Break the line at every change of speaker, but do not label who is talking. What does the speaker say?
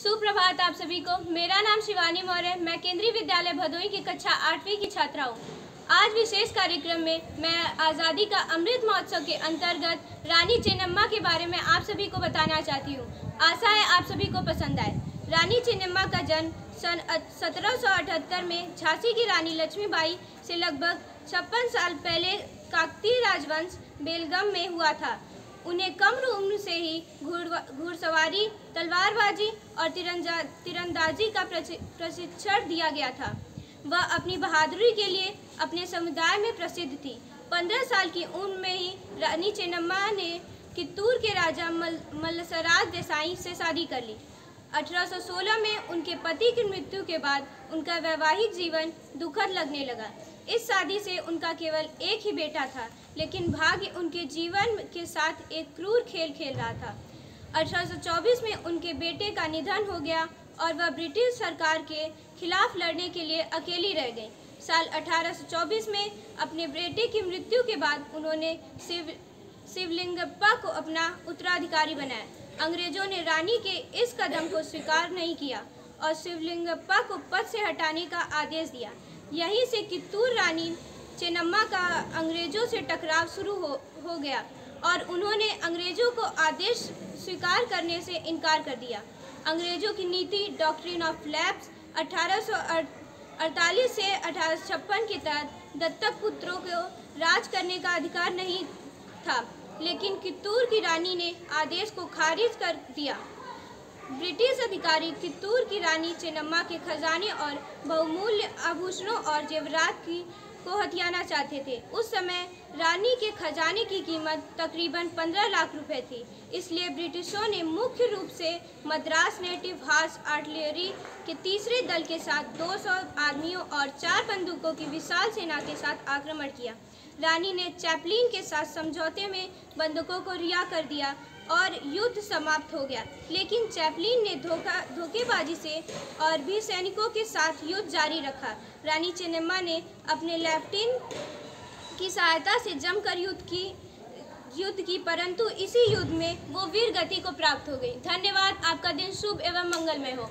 सुप्रभात आप सभी को। मेरा नाम शिवानी मौर्य, मैं केंद्रीय विद्यालय भदोही की कक्षा 8वीं की छात्रा हूँ। आज विशेष कार्यक्रम में मैं आज़ादी का अमृत महोत्सव के अंतर्गत रानी चेन्नम्मा के बारे में आप सभी को बताना चाहती हूँ। आशा है आप सभी को पसंद आए। रानी चेन्नम्मा का जन्म सन 1778 में झांसी की रानी लक्ष्मीबाई से लगभग 56 साल पहले काकतीय राजवंश बेलगाम में हुआ था। उन्हें कम उम्र से ही घुड़सवारी, तलवारबाजी और तीरंदाजी का प्रशिक्षण दिया गया था। वह अपनी बहादुरी के लिए अपने समुदाय में प्रसिद्ध थी। 15 साल की उम्र में ही रानी चेन्नम्मा ने कित्तूर के राजा मल्लसराज देसाई से शादी कर ली। 1816 में उनके पति की मृत्यु के बाद उनका वैवाहिक जीवन दुखद लगने लगा। इस शादी से उनका केवल एक ही बेटा था, लेकिन भाग्य उनके जीवन के साथ एक क्रूर खेल खेल रहा था। 1824 में उनके बेटे का निधन हो गया और वह ब्रिटिश सरकार के खिलाफ लड़ने के लिए अकेली रह गई। साल 1824 में अपने बेटे की मृत्यु के बाद उन्होंने शिवलिंगप्पा को अपना उत्तराधिकारी बनाया। अंग्रेजों ने रानी के इस कदम को स्वीकार नहीं किया और शिवलिंगप्पा को पद से हटाने का आदेश दिया। यहीं से कित्तूर रानी चेन्नम्मा का अंग्रेजों से टकराव शुरू हो गया और उन्होंने अंग्रेजों को आदेश स्वीकार करने से इनकार कर दिया। अंग्रेजों की नीति डॉक्ट्रिन ऑफ लैप्स 1848 से 1856 के तहत दत्तक पुत्रों को राज करने का अधिकार नहीं था, लेकिन कित्तूर की रानी ने आदेश को खारिज कर दिया। ब्रिटिश अधिकारी कित्तूर की रानी चेन्नम्मा के खजाने और बहुमूल्य आभूषणों और जेवरात को हथियाना चाहते थे। उस समय रानी के खजाने की कीमत तकरीबन 15 लाख रुपए थी। इसलिए ब्रिटिशों ने मुख्य रूप से मद्रास नेटिव हॉर्स आर्टिलरी के तीसरे दल के साथ 200 आदमियों और 4 बंदूकों की विशाल सेना के साथ आक्रमण किया। रानी ने चैपलिन के साथ समझौते में बंदूकों को रिहा कर दिया और युद्ध समाप्त हो गया, लेकिन चैपलिन ने धोखेबाजी से और भी सैनिकों के साथ युद्ध जारी रखा। रानी चेन्नम्मा ने अपने लेफ्टिनेंट की सहायता से जमकर युद्ध की, परंतु इसी युद्ध में वो वीर गति को प्राप्त हो गई। धन्यवाद। आपका दिन शुभ एवं मंगलमय हो।